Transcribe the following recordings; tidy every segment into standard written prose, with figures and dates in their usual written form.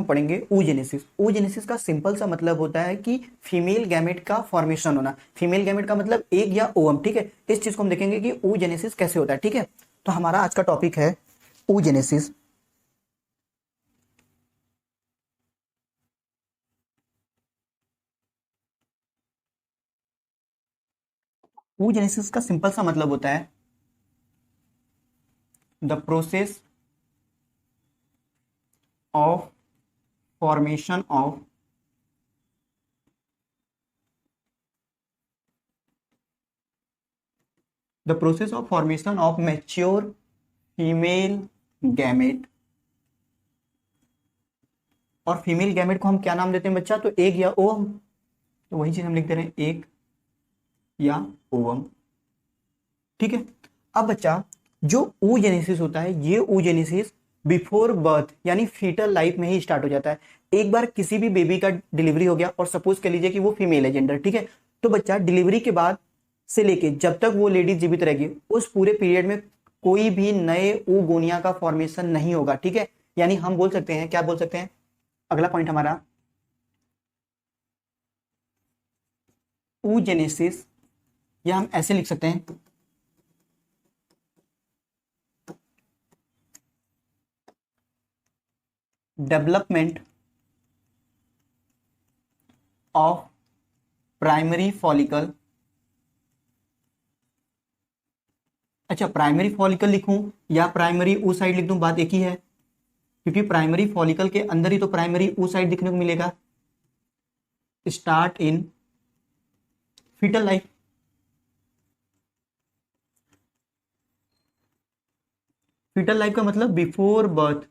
हम पढ़ेंगे oogenesis। oogenesis का सिंपल सा मतलब होता है कि फीमेल गैमेट का फॉर्मेशन होना। फीमेल गैमेट का मतलब एग या ओवम, ठीक है। इस चीज को हम देखेंगे कि oogenesis कैसे होता है, ठीक है। तो हमारा आज का टॉपिक है oogenesis। oogenesis का सिंपल सा मतलब होता है the process of formation of the process of formation of mature female gamete. और फीमेल गैमेट को हम क्या नाम देते हैं बच्चा? तो एग या ओवम। तो वही चीज हम लिख दे रहे हैं, एग या ओवम, ठीक है। अब बच्चा जो oogenesis होता है, ये oogenesis बिफोर बर्थ यानी फीटल लाइफ में ही स्टार्ट हो जाता है। एक बार किसी भी बेबी का डिलीवरी हो गया और सपोज कर लीजिए कि वो फीमेल है जेंडर, ठीक है। तो बच्चा डिलीवरी के बाद से लेके जब तक वो लेडी जीवित रहेगी उस पूरे पीरियड में कोई भी नए oogonia का फॉर्मेशन नहीं होगा, ठीक है। यानी हम बोल सकते हैं, क्या बोल सकते हैं? अगला पॉइंट हमारा oogenesis, या हम ऐसे लिख सकते हैं डेवलपमेंट ऑफ प्राइमरी फॉलिकल। अच्छा, प्राइमरी फॉलिकल लिखूं या प्राइमरी oocyte लिख दूं, बात एक ही है, क्योंकि प्राइमरी फॉलिकल के अंदर ही तो प्राइमरी oocyte दिखने को मिलेगा। Start in foetal life. Foetal life का मतलब बिफोर बर्थ,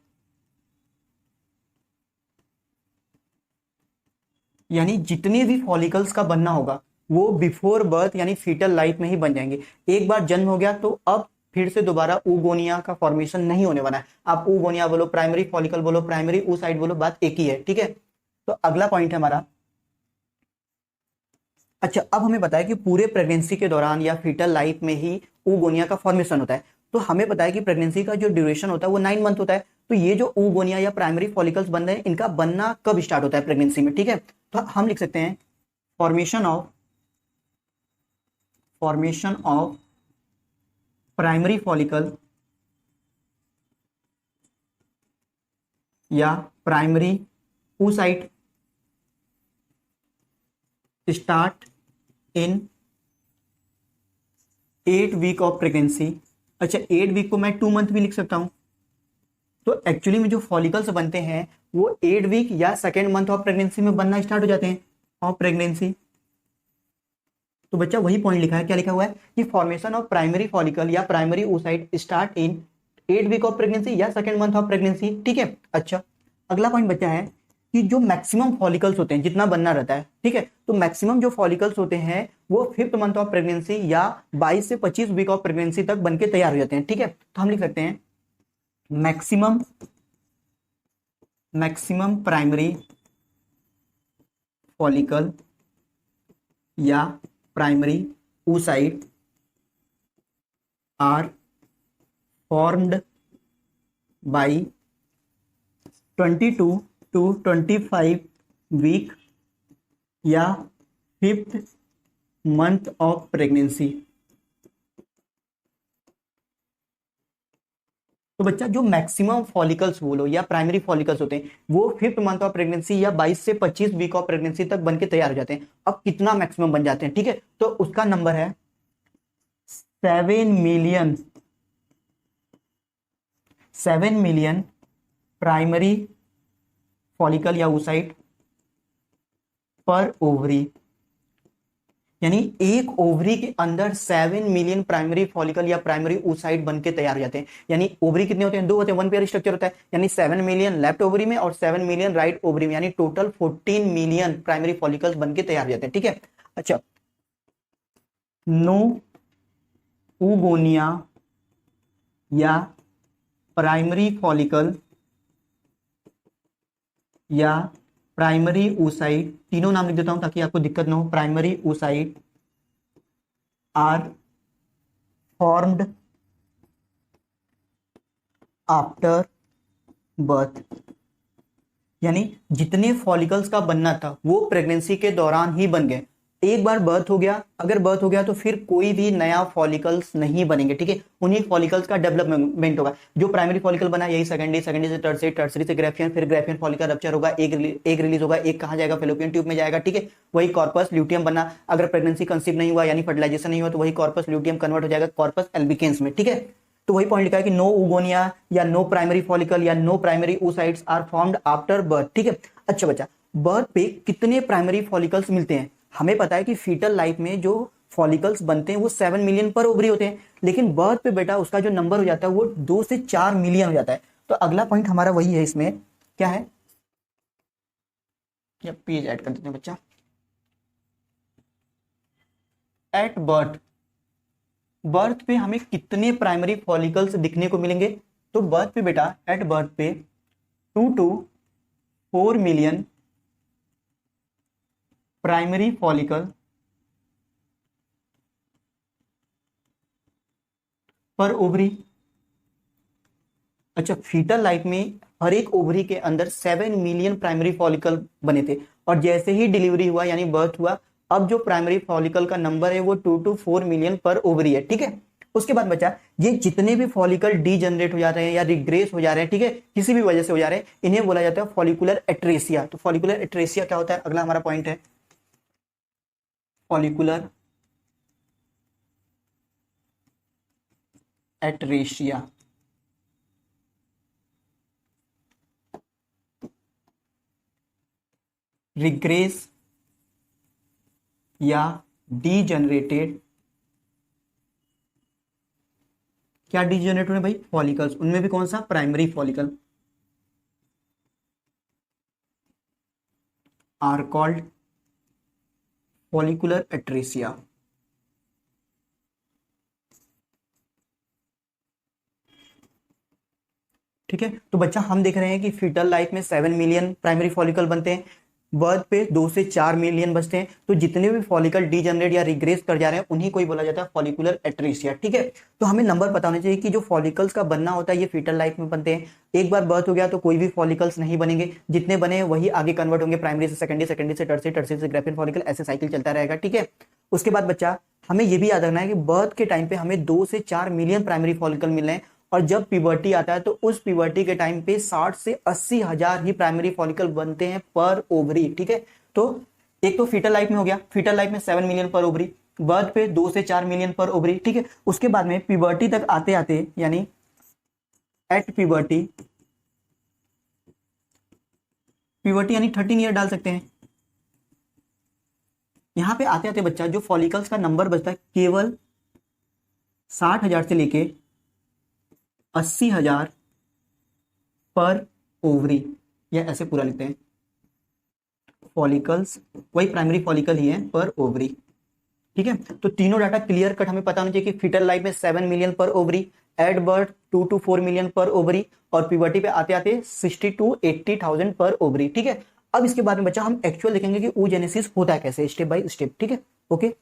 यानी जितने भी फॉलिकल्स का बनना होगा वो बिफोर बर्थ यानी फीटल लाइफ में ही बन जाएंगे। एक बार जन्म हो गया तो अब फिर से दोबारा oogonia का फॉर्मेशन नहीं होने वाला है। आप oogonia बोलो, प्राइमरी फॉलिकल बोलो, प्राइमरी oocyte बोलो, बात एक ही है, ठीक है। तो अगला पॉइंट है हमारा, अच्छा अब हमें बताया कि पूरे प्रेगनेंसी के दौरान या फीटल लाइफ में ही oogonia का फॉर्मेशन होता है। तो हमें पता है कि प्रेगनेंसी का जो ड्यूरेशन होता है वो 9 मंथ होता है। तो ये जो oogonia या प्राइमरी फॉलिकल्स बन रहे हैं इनका बनना कब स्टार्ट होता है? प्रेगनेंसी में, ठीक है। तो हम लिख सकते हैं फॉर्मेशन ऑफ प्राइमरी फॉलिकल या primary oocyte start in 8 week of pregnancy. अच्छा, 8 वीक को मैं 2 मंथ भी लिख सकता हूं। तो एक्चुअली में जो फॉलिकल्स बनते हैं वो 8 वीक या सेकेंड मंथ ऑफ प्रेगनेंसी में बनना स्टार्ट हो जाते हैं ऑफ प्रेगनेंसी। तो बच्चा वही पॉइंट लिखा है, क्या लिखा हुआ है कि फॉर्मेशन ऑफ प्राइमरी फॉलिकल या primary oocyte start in 8 week of pregnancy या सेकेंड मंथ ऑफ प्रेगनेंसी, ठीक है। अच्छा, अगला पॉइंट बच्चा है कि जो मैक्सिमम फॉलिकल्स होते हैं, जितना बनना रहता है, ठीक है, तो मैक्सिमम जो फॉलिकल्स होते हैं वो 5th मंथ ऑफ प्रेगनेंसी या 22 से 25 वीक ऑफ प्रेगनेंसी तक बनके तैयार हो जाते हैं, ठीक है। तो हम लिख सकते हैं मैक्सिमम प्राइमरी फॉलिकल या primary oocyte are formed by 22 to 25 week या 5th मंथ ऑफ प्रेगनेंसी। तो बच्चा जो मैक्सिमम फॉलिकल्स बोलो या प्राइमरी फॉलिकल्स होते हैं वो 5th मंथ ऑफ प्रेगनेंसी या 22 से 25 वीक ऑफ प्रेगनेंसी तक बनके तैयार हो जाते हैं। अब कितना मैक्सिमम बन जाते हैं, ठीक है, तो उसका नंबर है 7 मिलियन प्राइमरी फॉलिकल या oocyte पर ओवरी। यानी एक ओवरी के अंदर 7 मिलियन प्राइमरी फॉलिकल या प्राइमरी oocyte बन के तैयार हो जाते हैं। यानी ओवरी कितने होते हैं? 2 होते हैं, 1 पेयर स्ट्रक्चर होता है। यानी 7 मिलियन लेफ्ट ओवरी में और 7 मिलियन राइट ओवरी में, यानी टोटल 14 मिलियन प्राइमरी फॉलिकल्स बन के तैयार हो जाते हैं, ठीक है। अच्छा, नो oogonia या प्राइमरी फॉलिकल या प्राइमरी oocyte, तीनों नाम लिख देता हूं ताकि आपको दिक्कत ना हो। Primary oocyte are formed after birth. यानी जितने फॉलिकल्स का बनना था वो प्रेगनेंसी के दौरान ही बन गए। एक बार बर्थ हो गया, अगर बर्थ हो गया तो फिर कोई भी नया फॉलिकल्स नहीं बनेंगे, ठीक है, उन्हीं फॉलिकल्स का डेवलपमेंट होगा। जो प्राइमरी फॉलिकल बना यही सेकेंडरी, सेकेंडरी से टर्सरी, टर्सरी से ग्रेफियन, फिर ग्रेफियन फॉलिकल रप्चर होगा, एक रिलीज होगा, एक कहाँ जाएगा, फेलोपियन ट्यूब में जाएगा, ठीक है, वही कॉर्पस ल्यूटियम बना। अगर प्रेगनेंसी कंसीव नहीं हुआ यानी फर्टिलाइजेशन नहीं हुआ तो वही कॉर्पस ल्यूटियम कन्वर्ट हो जाएगा कॉर्पस एल्बिकेंस में, ठीक है। तो वही पॉइंट लिखा है कि नो उगोनिया या नो प्राइमरी फॉलिकल या no primary oocytes are formed after birth, ठीक है। अच्छा बच्चा, बर्थ पे कितने प्राइमरी फॉलिकल्स मिलते हैं? हमें पता है कि फीटल लाइफ में जो फॉलिकल्स बनते हैं वो 7 मिलियन पर ओवरी होते हैं, लेकिन बर्थ पे बेटा उसका जो नंबर हो जाता है वो 2 से 4 मिलियन हो जाता है। तो अगला पॉइंट हमारा वही है, इसमें क्या है, या पेज ऐड कर देते हैं बच्चा। एट बर्थ, बर्थ पे हमें कितने प्राइमरी फॉलिकल्स दिखने को मिलेंगे? तो बर्थ पे बेटा, एट बर्थ पे 2 to 4 मिलियन प्राइमरी फॉलिकल पर ओवरी। अच्छा, फीटल लाइफ में हर एक ओवरी के अंदर 7 मिलियन प्राइमरी फॉलिकल बने थे, और जैसे ही डिलीवरी हुआ यानी बर्थ हुआ, अब जो प्राइमरी फॉलिकल का नंबर है वो 2 to 4 मिलियन पर ओवरी है, ठीक है। उसके बाद बचा, ये जितने भी फॉलिकल डी जनरेट हो जा रहे हैं या रिग्रेस हो जा रहे हैं, ठीक है, किसी भी वजह से हो जा रहे हैं, इन्हें बोला जाता है फॉलिकुलर एट्रेसिया। तो फॉलिकुलर एट्रेसिया क्या होता है, अगला हमारा पॉइंट है फॉलिकुलर एट्रेसिया। रिग्रेस या डीजनरेटेड, क्या डीजनरेट हो रहे भाई, फॉलिकल्स, उनमें भी कौन सा, primary follicle, are called follicular atresia. ठीक है, तो बच्चा हम देख रहे हैं कि फीटल लाइफ में 7 मिलियन प्राइमरी फॉलिकल बनते हैं, बर्थ पे 2 से 4 मिलियन बचते हैं। तो जितने भी फॉलिकल डीजनरेट या रिग्रेस कर जा रहे हैं उन्हीं को ही बोला जाता है फॉलिकुलर एट्रेसिया, ठीक है। तो हमें नंबर पता होना चाहिए कि जो फॉलिकल्स का बनना होता है ये फीटल लाइफ में बनते हैं। एक बार बर्थ हो गया तो कोई भी फॉलिकल्स नहीं बनेंगे, जितने बने वही आगे कन्वर्ट होंगे प्राइमरी से सेकेंडरी, सेकेंडरी से टर्सरी, टर्सरी से ग्रेफियन फॉलिकल, ऐसे साइकिल चलता रहेगा, ठीक है। उसके बाद बच्चा हमें ये भी याद रखना है कि बर्थ के टाइम पे हमें 2 से 4 मिलियन प्राइमरी फॉलिकल मिल रहे हैं, और जब प्यूबर्टी आता है तो उस प्यूबर्टी के टाइम पे 60 से 80 हजार ही प्राइमरी फॉलिकल बनते हैं पर ओवरी, ठीक है। तो एक तो फीटल लाइफ में हो गया, फीटल लाइफ में 7 मिलियन पर ओवरी, बर्थ पे 2 से 4 मिलियन पर ओवरी, ठीक है। उसके बाद में प्यूबर्टी तक आते आते यानी एट प्यूबर्टी, प्यूबर्टी यानी 13 ईयर डाल सकते हैं। यहां पे आते आते बच्चा जो फॉलिकल्स का नंबर बचता है केवल 60,000 से लेके 80,000 पर ओवरी, या ऐसे पूरा लिखते हैं फॉलिकल्स, वही प्राइमरी फॉलिकल ही है पर ओवरी, ठीक है। तो तीनों डाटा क्लियर कट हमें पता होना चाहिए कि फीटल लाइफ में 7 मिलियन पर ovary, at birth 2 to 4 million पर ओवरी, और प्यूबर्टी पे आते आते 60 to 80,000 पर ओवरी, ठीक है। अब इसके बाद में बच्चा हम एक्चुअल देखेंगे कि oogenesis होता है कैसे, स्टेप बाय स्टेप, ठीक है, ओके।